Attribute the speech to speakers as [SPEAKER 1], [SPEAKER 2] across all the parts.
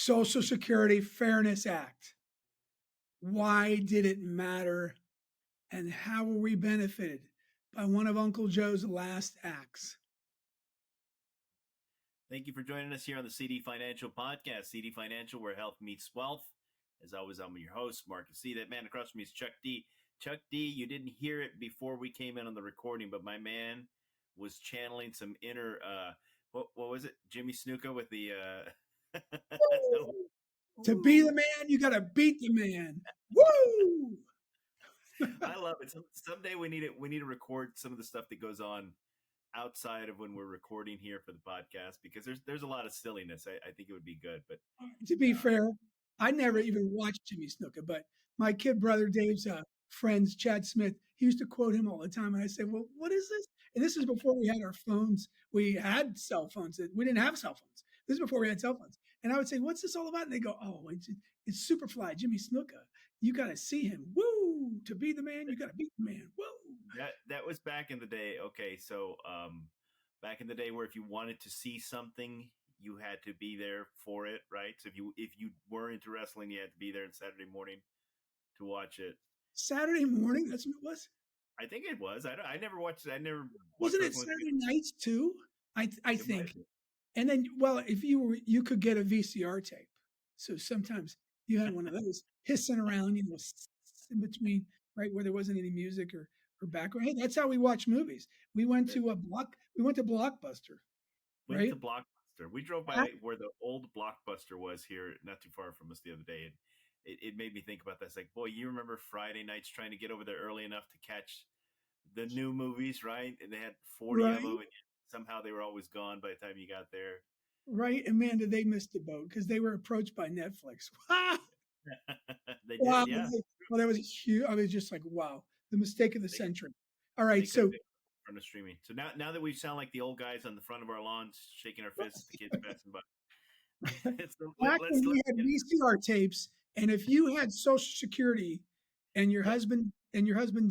[SPEAKER 1] Social Security Fairness Act. Why did it matter? And how were we benefited by one of Uncle Joe's last acts?
[SPEAKER 2] Thank you for joining us here on the CD Financial Podcast. CD Financial, where health meets wealth. As always, I'm your host, Marcus C. That man across from me is Chuck D. Chuck D, you didn't hear it before we came in on the recording, but my man was channeling some inner, what was it? Jimmy Snuka with the,
[SPEAKER 1] To be the man, you got to beat the man. Woo!
[SPEAKER 2] I love it. Someday we need it. We need to record some of the stuff that goes on outside of when we're recording here for the podcast, because there's a lot of silliness. I think it would be good. But
[SPEAKER 1] To be fair, I never even watched Jimmy Snuka, but my kid brother Dave's friends, Chad Smith, he used to quote him all the time. And I said, well, what is this? And this is before we had our phones. We had cell phones. We didn't have cell phones. This is before we had cell phones. And I would say, what's this all about? And they go, oh, it's Superfly, Jimmy Snuka. You got to see him. Woo! To be the man, you got to beat the man. Woo!
[SPEAKER 2] That was back in the day. Okay, so back in the day where if you wanted to see something, you had to be there for it, right? So if you were into wrestling, you had to be there on Saturday morning to watch it.
[SPEAKER 1] Saturday morning? That's what it was?
[SPEAKER 2] I think it was. I never watched it. I never
[SPEAKER 1] Wasn't it Saturday nights too? I think. And then, well, if you could get a VCR tape. So sometimes you had one of those hissing around, in between, right, where there wasn't any music or background. Hey, that's how we watch movies. We went to Blockbuster.
[SPEAKER 2] Went
[SPEAKER 1] right?
[SPEAKER 2] to Blockbuster. We drove by where the old Blockbuster was here, not too far from us the other day, and it made me think about that. It's like, boy, you remember Friday nights trying to get over there early enough to catch the new movies, right? And they had 40
[SPEAKER 1] Right.
[SPEAKER 2] of them, and somehow they were always gone by the time you got there.
[SPEAKER 1] Right. And man, did they miss the boat because they were approached by Netflix.
[SPEAKER 2] They did,
[SPEAKER 1] Wow.
[SPEAKER 2] yeah.
[SPEAKER 1] Well, that was huge. I was just like, wow, the mistake of the century. All right. So
[SPEAKER 2] from the streaming. So now that we sound like the old guys on the front of our lawns shaking our fists at the kids passing by.
[SPEAKER 1] Back when we had VCR tapes, and if you had Social Security and your husband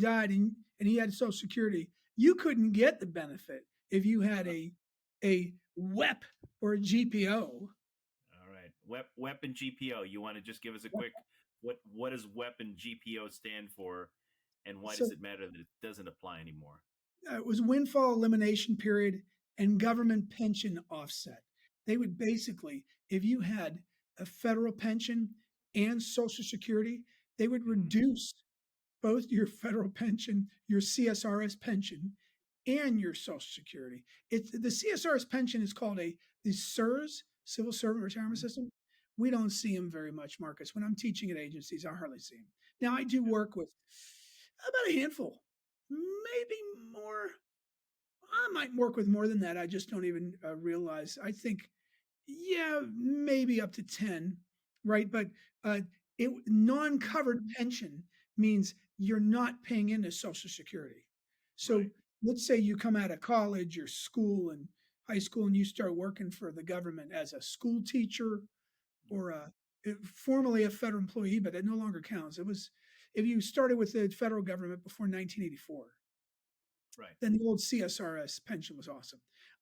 [SPEAKER 1] died and he had Social Security, you couldn't get the benefit if you had a WEP or a GPO.
[SPEAKER 2] All right. WEP and GPO. You want to just give us a quick what does WEP and GPO stand for, and why does it matter that it doesn't apply anymore?
[SPEAKER 1] It was windfall elimination period and government pension offset. They would basically, if you had a federal pension and Social Security, they would reduce both your federal pension, your CSRS pension, and your Social Security. The CSRS pension is called the CSRS, Civil Servant Retirement System. We don't see them very much, Marcus. When I'm teaching at agencies, I hardly see them. Now, I do work with about a handful, maybe more. I might work with more than that. I just don't even realize. I think, yeah, maybe up to 10, right? But non-covered pension means you're not paying into Social Security. So let's say you come out of college or school and high school and you start working for the government as a school teacher or formerly a federal employee, but that no longer counts. It was if you started with the federal government before 1984.
[SPEAKER 2] Right.
[SPEAKER 1] Then the old CSRS pension was awesome.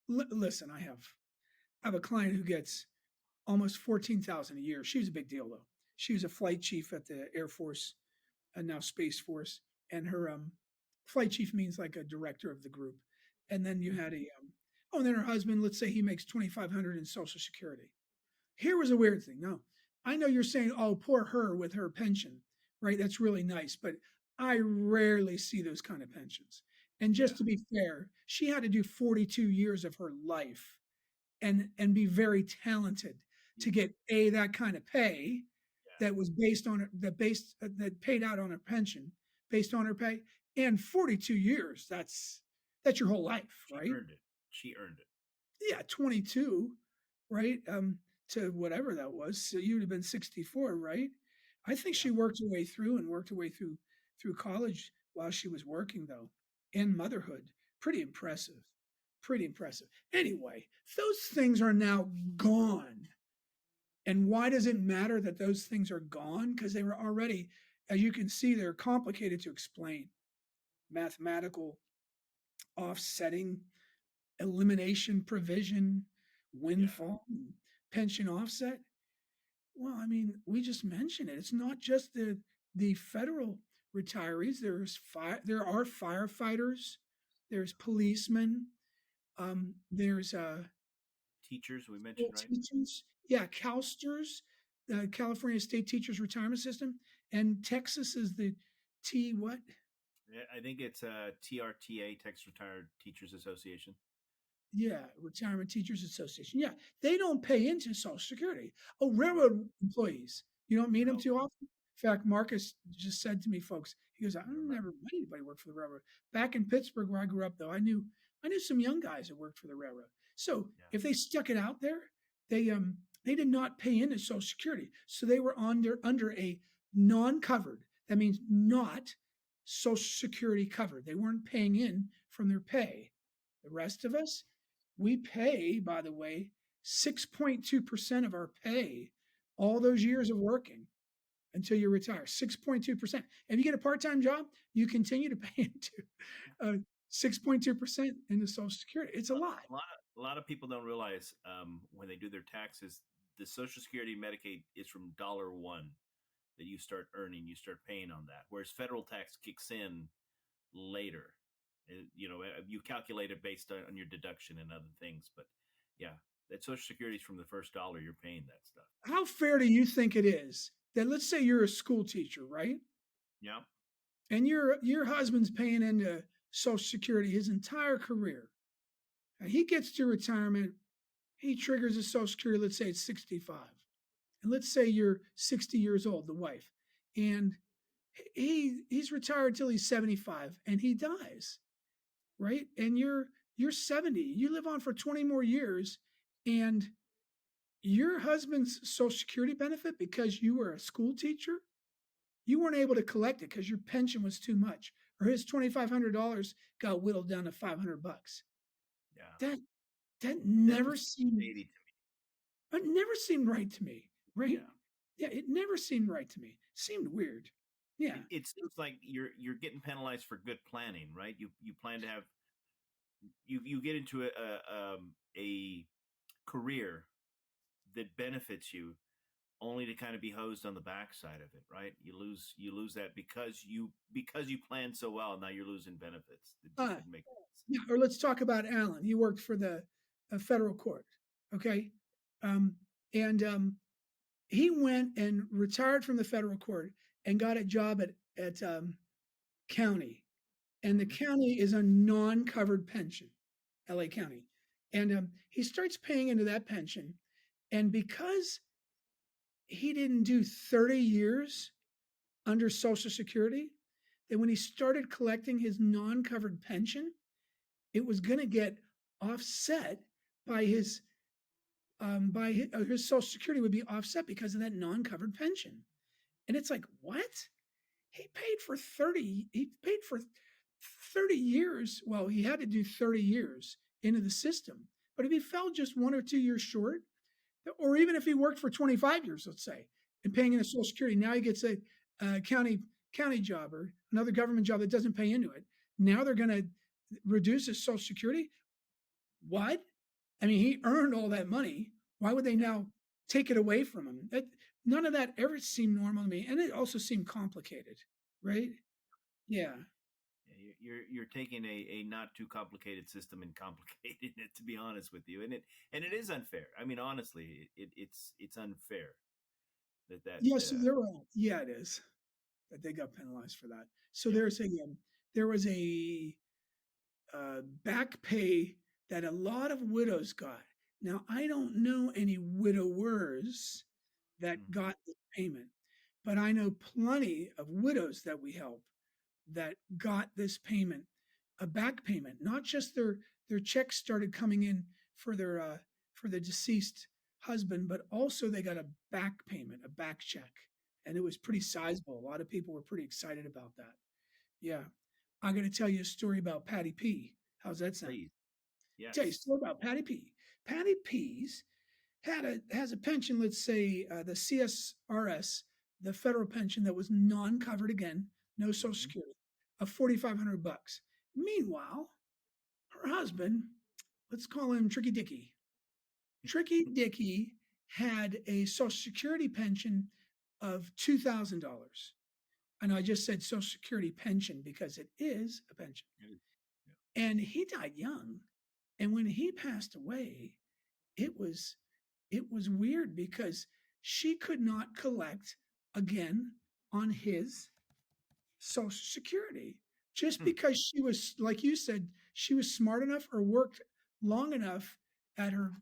[SPEAKER 1] Listen, I have a client who gets almost $14,000 a year. She was a big deal though. She was a flight chief at the Air Force and now Space Force, and her flight chief means like a director of the group. And then you had and then her husband. Let's say he makes $2,500 in Social Security. Here was a weird thing. No, I know you're saying, oh, poor her with her pension, right? That's really nice, but I rarely see those kind of pensions. And just to be fair, she had to do 42 years of her life and be very talented to get that kind of pay that was based on that paid out on her pension based on her pay, and 42 years. That's your whole life, right?
[SPEAKER 2] She earned it.
[SPEAKER 1] Yeah, 22, right? To whatever that was. So you'd have been 64, right? I think she worked her way through through college while she was working though, and motherhood. Pretty impressive. Anyway, those things are now gone. And why does it matter that those things are gone? Because they were already, as you can see, they're complicated to explain. Mathematical offsetting, elimination provision, windfall, pension offset. Well, I mean, we just mentioned it. It's not just the federal retirees. There are firefighters, there's policemen, there's
[SPEAKER 2] Teachers, we
[SPEAKER 1] school
[SPEAKER 2] mentioned, right?
[SPEAKER 1] teachers. Yeah, CalSTRS, the California State Teachers Retirement System, and Texas is the T what?
[SPEAKER 2] Yeah, I think it's TRTA, Texas Retired Teachers Association.
[SPEAKER 1] Yeah, Retirement Teachers Association. Yeah, they don't pay into Social Security. Oh,
[SPEAKER 2] Right.
[SPEAKER 1] railroad employees. You don't meet them
[SPEAKER 2] No,
[SPEAKER 1] too often. In fact, Marcus just said to me, folks, he goes, "I
[SPEAKER 2] never mind.
[SPEAKER 1] never met anybody work for the railroad." Back in Pittsburgh, where I grew up, though, I knew some young guys that worked for the railroad. So
[SPEAKER 2] Yeah.
[SPEAKER 1] if they stuck it out there, they did not pay into Social Security, so they were under a non-covered. That means not Social Security covered. They weren't paying in from their pay. The rest of us, we pay, by the way, 6.2% of our pay all those years of working until you retire. 6.2%. If you get a part time job, you continue to pay into 6.2% into Social Security. It's a lot.
[SPEAKER 2] A lot of people don't realize when they do their taxes, the Social Security, Medicaid is from $1 that you start earning, you start paying on that. Whereas federal tax kicks in later. You calculate it based on your deduction and other things, but yeah, that Social Security is from the first dollar you're paying that stuff.
[SPEAKER 1] How fair do you think it is that, let's say you're a school teacher, right?
[SPEAKER 2] Yeah.
[SPEAKER 1] And your husband's paying into Social Security his entire career. And he gets to retirement, he triggers his Social Security, let's say it's 65. And let's say you're 60 years old, the wife, and he's retired till he's 75 and he dies, right? And you're 70. You live on for 20 more years, and your husband's Social Security benefit, because you were a school teacher, you weren't able to collect it because your pension was too much, or his $2,500 got whittled down to $500.
[SPEAKER 2] Yeah.
[SPEAKER 1] That that
[SPEAKER 2] That
[SPEAKER 1] never
[SPEAKER 2] almost seems
[SPEAKER 1] seemed
[SPEAKER 2] shady to
[SPEAKER 1] it never seemed right to me,
[SPEAKER 2] me.
[SPEAKER 1] right?
[SPEAKER 2] Yeah.
[SPEAKER 1] Yeah, it never seemed right to me. It seemed weird. Yeah.
[SPEAKER 2] It seems like you're getting penalized for good planning, right? You plan to have you get into a career that benefits you only to kind of be hosed on the backside of it, right? You lose that because you planned so well. Now you're losing benefits. It just
[SPEAKER 1] Uh,
[SPEAKER 2] didn't make sense.
[SPEAKER 1] yeah, or let's talk about Alan. He worked for the federal court. Okay. Um, and he went and retired from the federal court and got a job at county. And the
[SPEAKER 2] Hmm.
[SPEAKER 1] county is a non covered pension, LA County. And he starts paying into that pension. And because he didn't do 30 years under Social Security, that when he started collecting his non covered pension, it was going to get offset by his Social Security would be offset because of that non covered pension. And it's like, what? He paid for 30 years. Well, he had to do 30 years into the system. But if he fell just 1 or 2 years short, or even if he worked for 25 years, let's say, and paying into Social Security, now he gets a county job or another government job that doesn't pay into it. Now they're going to reduce his Social Security. What? I mean, he earned all that money. Why would they
[SPEAKER 2] Yeah.
[SPEAKER 1] now take it away from him? None of that ever seemed normal to me, and it also seemed complicated, right? Yeah.
[SPEAKER 2] Yeah, you're taking a not too complicated system and complicating it, to be honest with you, and it is unfair. I mean, honestly, it's unfair that
[SPEAKER 1] Yes, yeah, it is that they got penalized for that. So
[SPEAKER 2] yeah.
[SPEAKER 1] there was a back pay that a lot of widows got. Now, I don't know any widowers that
[SPEAKER 2] Hmm.
[SPEAKER 1] got the payment, but I know plenty of widows that we help that got this payment, a back payment, not just their checks started coming in for the deceased husband, but also they got a back payment, a back check, and it was pretty sizable. A lot of people were pretty excited about that. Yeah, I'm going to tell you a story about Patty P. How's that sound?
[SPEAKER 2] Please.
[SPEAKER 1] Tell you a
[SPEAKER 2] Yes.
[SPEAKER 1] story about Patty P. Patty P's has a pension, let's say the CSRS, the federal pension that was non-covered again, no Social
[SPEAKER 2] Hmm.
[SPEAKER 1] Security, of $4,500. Meanwhile, her husband, let's call him Tricky Dicky. Tricky Dicky had a Social Security pension of $2,000. And I just said Social Security pension because it is a pension.
[SPEAKER 2] It is. Yeah.
[SPEAKER 1] And he died young. And when he passed away, it was it was weird because she could not collect again on his Social Security just
[SPEAKER 2] Hmm.
[SPEAKER 1] because she was, like you said, she was smart enough or worked long enough at her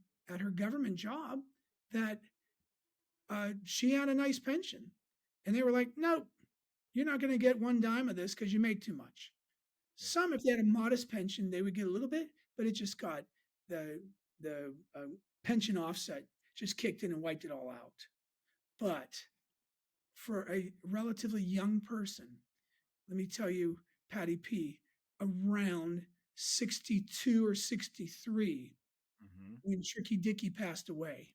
[SPEAKER 1] government job that she had a nice pension. And they were like, no, you're not going to get one dime of this because you make too much.
[SPEAKER 2] Yeah.
[SPEAKER 1] Some, if they had a modest pension, they would get a little bit, but it just got the pension offset just kicked in and wiped it all out. But for a relatively young person, let me tell you, Patty P, around 62 or 63,
[SPEAKER 2] Mm-hmm.
[SPEAKER 1] when Tricky Dicky passed away,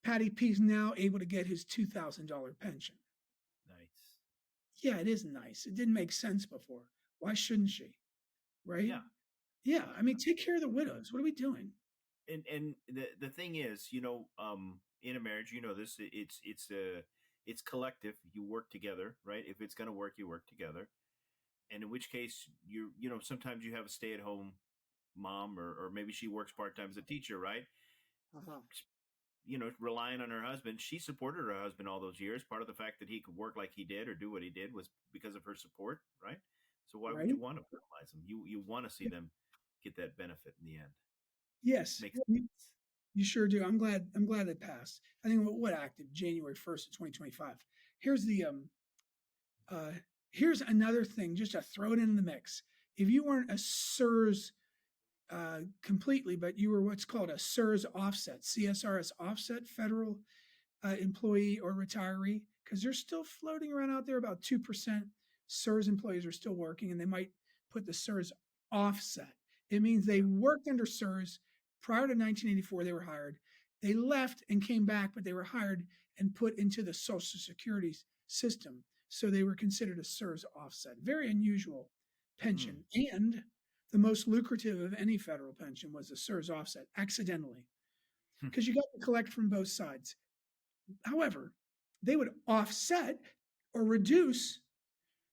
[SPEAKER 1] Patty P's now able to get his $2,000 pension.
[SPEAKER 2] Nice.
[SPEAKER 1] Yeah, it is nice. It didn't make sense before. Why shouldn't she? Right?
[SPEAKER 2] Yeah.
[SPEAKER 1] Yeah. I mean, take care of the widows. What are we doing?
[SPEAKER 2] And the thing is, in a marriage, this, it's collective. You work together, right? If it's going to work, you work together. And in which case, sometimes you have a stay at home mom, or maybe she works part time as a teacher, right?
[SPEAKER 1] Uh-huh.
[SPEAKER 2] Relying on her husband. She supported her husband all those years. Part of the fact that he could work like he did or do what he did was because of her support, right? So why would you
[SPEAKER 1] Right?
[SPEAKER 2] want to penalize them? You want to see them get that benefit in the end.
[SPEAKER 1] Yes.
[SPEAKER 2] Makes sense.
[SPEAKER 1] You sure do. I'm glad it passed. I think what active January 1st of 2025. Here's the uh here's another thing just to throw it in the mix. If you weren't a SIRS completely, but you were what's called a SIRS offset, CSRS offset, federal employee or retiree, because they're still floating around out there. About 2% SIRS employees are still working, and they might put the SIRS offset. It means they
[SPEAKER 2] Yeah.
[SPEAKER 1] worked under SIRS prior to 1984. They were hired. They left and came back, but they were hired and put into the Social Security system. So they were considered a SIRS offset. Very unusual
[SPEAKER 2] Mm.
[SPEAKER 1] pension. And the most lucrative of any federal pension was the SIRS offset, accidentally, because you got to collect from both sides. However, they would offset or reduce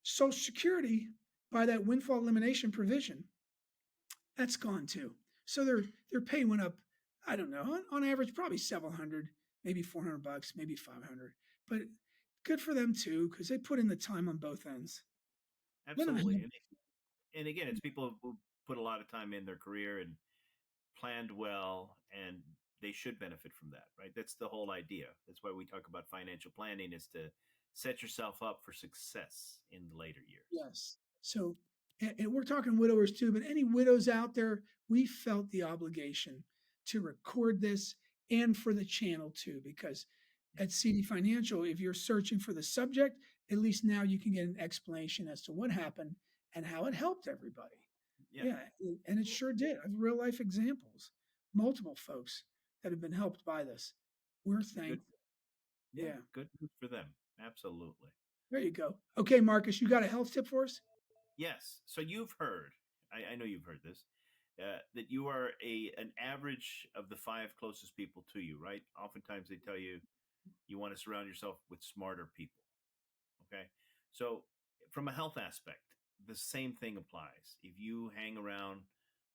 [SPEAKER 1] Social Security by that windfall elimination provision. That's gone too. So their pay went up. I don't know, on average, probably several hundred, maybe $400, maybe 500. But good for them too, because they put in the time on both ends. Let them
[SPEAKER 2] Absolutely.
[SPEAKER 1] have.
[SPEAKER 2] And again, it's people who put a lot of time in their career and planned well, and they should benefit from that, right? That's the whole idea. That's why we talk about financial planning, is to set yourself up for success in the later years.
[SPEAKER 1] Yes. So, and we're talking widowers too, but any widows out there, we felt the obligation to record this and for the channel too, because
[SPEAKER 2] Yeah.
[SPEAKER 1] at CD Financial, if you're searching for the subject, at least now you can get an explanation as to what happened and how it helped everybody.
[SPEAKER 2] Yeah.
[SPEAKER 1] Yeah. And it sure did. I have real life examples, multiple folks that have been helped by this. We're
[SPEAKER 2] Good.
[SPEAKER 1] thankful.
[SPEAKER 2] Yeah.
[SPEAKER 1] Yeah.
[SPEAKER 2] Good news for them. Absolutely.
[SPEAKER 1] There you go. Okay, Marcus, you got a health tip for us?
[SPEAKER 2] Yes. So you've heard, I know you've heard this, that you are an average of the five closest people to you, right? Oftentimes they tell you you want to surround yourself with smarter people. Okay. So, from a health aspect, the same thing applies. If you hang around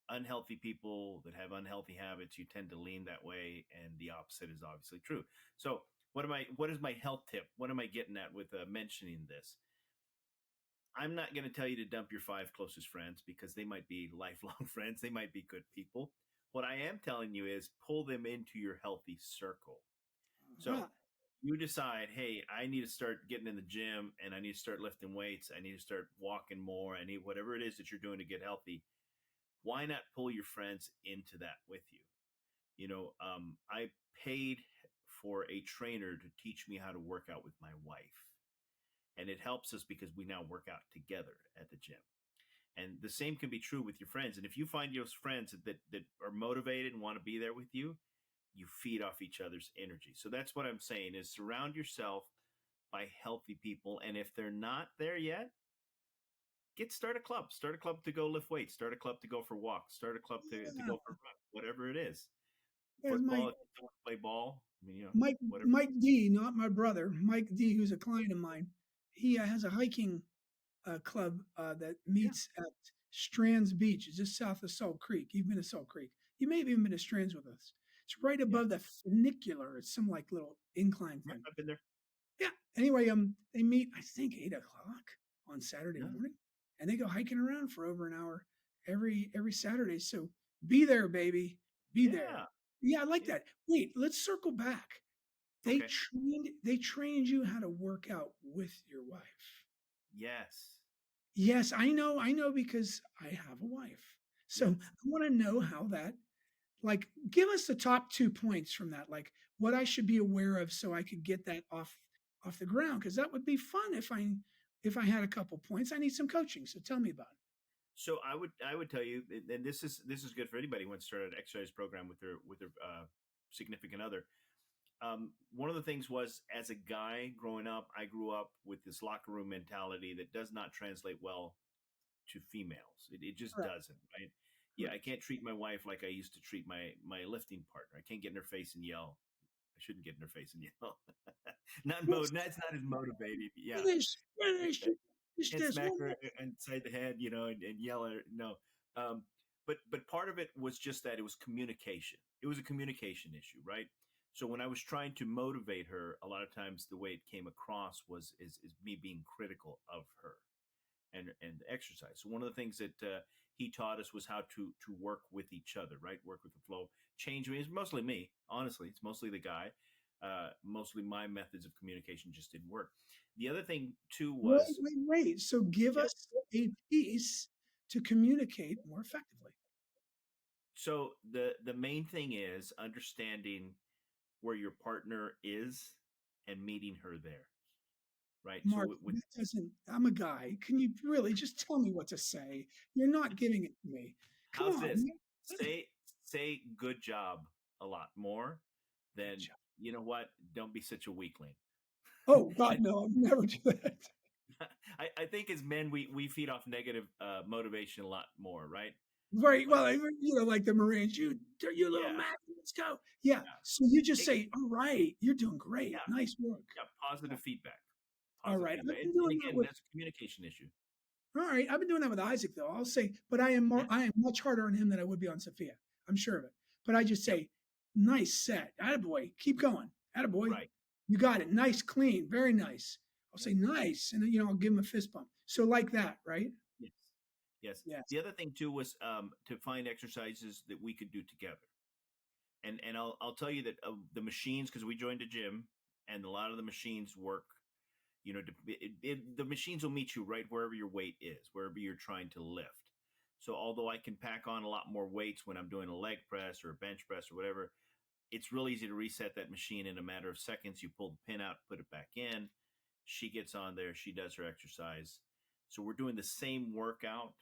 [SPEAKER 2] unhealthy people that have unhealthy habits, you tend to lean that way, and the opposite is obviously true. So, what is my health tip? What am I getting at with mentioning this? I'm not going to tell you to dump your five closest friends, because they might be lifelong friends. They might be good people. What I am telling you is pull them into your healthy circle. So
[SPEAKER 1] Uh-huh.
[SPEAKER 2] you decide, hey, I need to start getting in the gym, and I need to start lifting weights. I need to start walking more. I need whatever it is that you're doing to get healthy. Why not pull your friends into that with you? I paid for a trainer to teach me how to work out with my wife. And it helps us because we now work out together at the gym. And the same can be true with your friends. And if you find those friends that are motivated and want to be there with you, you feed off each other's energy. So that's what I'm saying, is surround yourself by healthy people. And if they're not there yet, start a club. Start a club to go lift weights. Start a club to go for walks. Start a club to
[SPEAKER 1] Yeah.
[SPEAKER 2] go for run, whatever it is.
[SPEAKER 1] There's
[SPEAKER 2] football. If you don't want to play ball, I mean,
[SPEAKER 1] Mike
[SPEAKER 2] whatever.
[SPEAKER 1] Mike D, not my brother. Mike D, who's a client of mine. He has a hiking club that
[SPEAKER 2] Yeah,
[SPEAKER 1] meets at Strands Beach, it's just south of Salt Creek. You've been to Salt Creek. You may have even been to Strands with us. It's right
[SPEAKER 2] yeah,
[SPEAKER 1] above the funicular. It's some like little incline
[SPEAKER 2] yeah.
[SPEAKER 1] thing.
[SPEAKER 2] I've been there.
[SPEAKER 1] Yeah. Anyway, they meet I think 8 o'clock on Saturday
[SPEAKER 2] Yeah,
[SPEAKER 1] morning, and they go hiking around for over an hour every Saturday. So be there, baby. Be there.
[SPEAKER 2] yeah,
[SPEAKER 1] Yeah, I like
[SPEAKER 2] yeah.
[SPEAKER 1] that. Wait, let's circle back.
[SPEAKER 2] Okay.
[SPEAKER 1] They trained you how to work out with your wife.
[SPEAKER 2] Yes,
[SPEAKER 1] Yes, I know because I have a wife. So
[SPEAKER 2] yes.
[SPEAKER 1] I want to know how that like give us the top 2 points from that, like what I should be aware of so I could get that off the ground because that would be fun if I had a couple points. I need some coaching. So tell me about it.
[SPEAKER 2] So I would tell you, and this is good for anybody who wants to start an exercise program with their significant other. One of the things was, as a guy growing up, I grew up with this locker room mentality that does not translate well to females. It just
[SPEAKER 1] Correct.
[SPEAKER 2] doesn't, right? Yeah, I
[SPEAKER 1] Correct.
[SPEAKER 2] can't treat my wife like I used to treat my lifting partner. I can't get in her face and yell. I shouldn't get in her face and yell. Not
[SPEAKER 1] What's
[SPEAKER 2] That's not as motivating. Yeah,
[SPEAKER 1] finish? Finish. Finish
[SPEAKER 2] and
[SPEAKER 1] this
[SPEAKER 2] smack
[SPEAKER 1] one
[SPEAKER 2] her
[SPEAKER 1] more.
[SPEAKER 2] inside the head, and yell at her. No, um, but part of it was just that it was communication. It was a communication issue, right? So when I was trying to motivate her, a lot of times the way it came across was is me being critical of her and exercise. So one of the things that he taught us was how to work with each other, right? Work with the flow. Change me. It's mostly me, honestly. It's mostly the guy. Mostly my methods of communication just didn't work. The other thing too was,
[SPEAKER 1] Wait. So give
[SPEAKER 2] yeah.
[SPEAKER 1] us a piece to communicate more effectively.
[SPEAKER 2] So the main thing is understanding where your partner is and meeting her there, right? So
[SPEAKER 1] Mark,
[SPEAKER 2] with
[SPEAKER 1] that doesn't, I'm a guy. Can you really just tell me what to say? You're not giving it to me. Come
[SPEAKER 2] how's
[SPEAKER 1] on.
[SPEAKER 2] this?
[SPEAKER 1] Man.
[SPEAKER 2] Say good job a lot more
[SPEAKER 1] Good
[SPEAKER 2] than,
[SPEAKER 1] job.
[SPEAKER 2] you know what? Don't be such a weakling.
[SPEAKER 1] Oh,
[SPEAKER 2] I,
[SPEAKER 1] God, no, I'll never do that.
[SPEAKER 2] I think as men we feed off negative motivation a lot more, right?
[SPEAKER 1] Right.
[SPEAKER 2] Like,
[SPEAKER 1] Well, like the Marines, you little
[SPEAKER 2] yeah,
[SPEAKER 1] man, let's go. Yeah.
[SPEAKER 2] yeah,
[SPEAKER 1] So you just
[SPEAKER 2] it,
[SPEAKER 1] say, all right, you're doing
[SPEAKER 2] yeah,
[SPEAKER 1] great. Nice work.
[SPEAKER 2] yeah.
[SPEAKER 1] Yeah.
[SPEAKER 2] Positive feedback,
[SPEAKER 1] All
[SPEAKER 2] positive
[SPEAKER 1] right.
[SPEAKER 2] feedback,
[SPEAKER 1] I've been
[SPEAKER 2] and
[SPEAKER 1] doing that
[SPEAKER 2] again,
[SPEAKER 1] with
[SPEAKER 2] that's a communication issue.
[SPEAKER 1] All right, I've been doing that with Isaac though. I'll say, but
[SPEAKER 2] Yeah,
[SPEAKER 1] I am much harder on him than I would be on Sophia. I'm sure of it. But I just
[SPEAKER 2] yep,
[SPEAKER 1] say, nice set, attaboy, keep going, attaboy,
[SPEAKER 2] right.
[SPEAKER 1] you got it, nice, clean, very nice. I'll
[SPEAKER 2] Yep.
[SPEAKER 1] say nice, and then I'll give him a fist bump. So like that, right?
[SPEAKER 2] Yes. Yes.
[SPEAKER 1] Yes.
[SPEAKER 2] The other thing too was to find exercises that we could do together. And I'll tell you that the machines, because we joined a gym, and a lot of the machines work. The machines will meet you right wherever your weight is, wherever you're trying to lift. So although I can pack on a lot more weights when I'm doing a leg press or a bench press or whatever, it's real easy to reset that machine in a matter of seconds. You pull the pin out, put it back in. She gets on there. She does her exercise. So we're doing the same workout,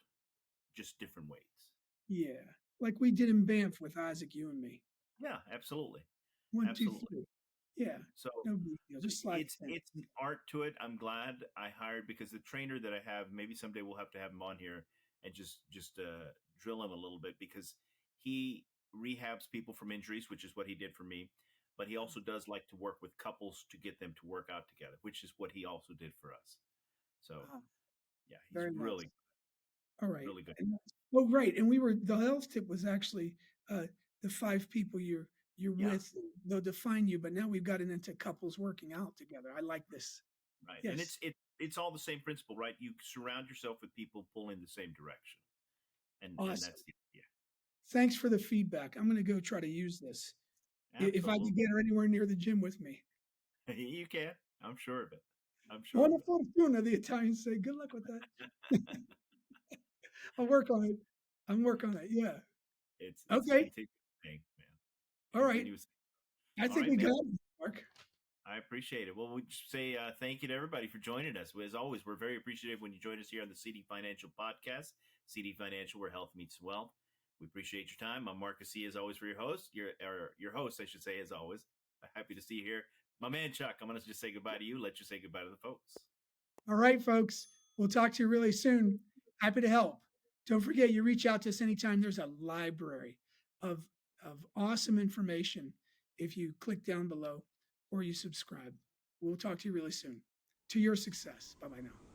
[SPEAKER 2] just different weights.
[SPEAKER 1] Yeah, like we did in Banff with Isaac, you and me.
[SPEAKER 2] Yeah, absolutely,
[SPEAKER 1] One, two,
[SPEAKER 2] absolutely.
[SPEAKER 1] three. Yeah,
[SPEAKER 2] So
[SPEAKER 1] no big deal. Just slide
[SPEAKER 2] it's
[SPEAKER 1] it in.
[SPEAKER 2] it's an art to it. I'm glad I hired, because the trainer that I have, maybe someday we'll have to have him on here and just drill him a little bit, because he rehabs people from injuries, which is what he did for me. But he also does like to work with couples to get them to work out together, which is what he also did for us. So
[SPEAKER 1] Oh,
[SPEAKER 2] yeah, he's
[SPEAKER 1] very nice.
[SPEAKER 2] really
[SPEAKER 1] All right.
[SPEAKER 2] really good.
[SPEAKER 1] Oh, right. And the health tip was actually uh, the 5 people you're
[SPEAKER 2] Yeah,
[SPEAKER 1] with. They'll define you, but now we've gotten into couples working out together. I like this.
[SPEAKER 2] right. And
[SPEAKER 1] Yes.
[SPEAKER 2] it's all the same principle, right? You surround yourself with people pulling the same direction, and
[SPEAKER 1] Awesome.
[SPEAKER 2] that's the idea.
[SPEAKER 1] Thanks for the feedback. I'm going to go try to use this. If I could
[SPEAKER 2] Absolutely.
[SPEAKER 1] get her anywhere near the gym with me.
[SPEAKER 2] You can. I'm sure of it. I'm sure of
[SPEAKER 1] Buona fortuna, the Italians say. Good luck with that.
[SPEAKER 2] it.
[SPEAKER 1] I'll work on it. I'm working on it. Yeah.
[SPEAKER 2] It's a
[SPEAKER 1] Okay.
[SPEAKER 2] continuous thing, man.
[SPEAKER 1] All right.
[SPEAKER 2] Continuous.
[SPEAKER 1] I
[SPEAKER 2] All
[SPEAKER 1] think
[SPEAKER 2] right,
[SPEAKER 1] we
[SPEAKER 2] man.
[SPEAKER 1] got it, Mark.
[SPEAKER 2] I appreciate it. Well, we just say thank you to everybody for joining us. As always, we're very appreciative when you join us here on the CD Financial Podcast, CD Financial, where health meets wealth. We appreciate your time. I'm Marcus C, as always, for your host. Your host, I should say, as always. Happy to see you here. My man, Chuck, I'm going to just say goodbye to you. Let you say goodbye to the folks.
[SPEAKER 1] All right, folks. We'll talk to you really soon. Happy to help. Don't forget, you reach out to us anytime. There's a library of of awesome information if you click down below or you subscribe. We'll talk to you really soon. To your success. Bye bye now.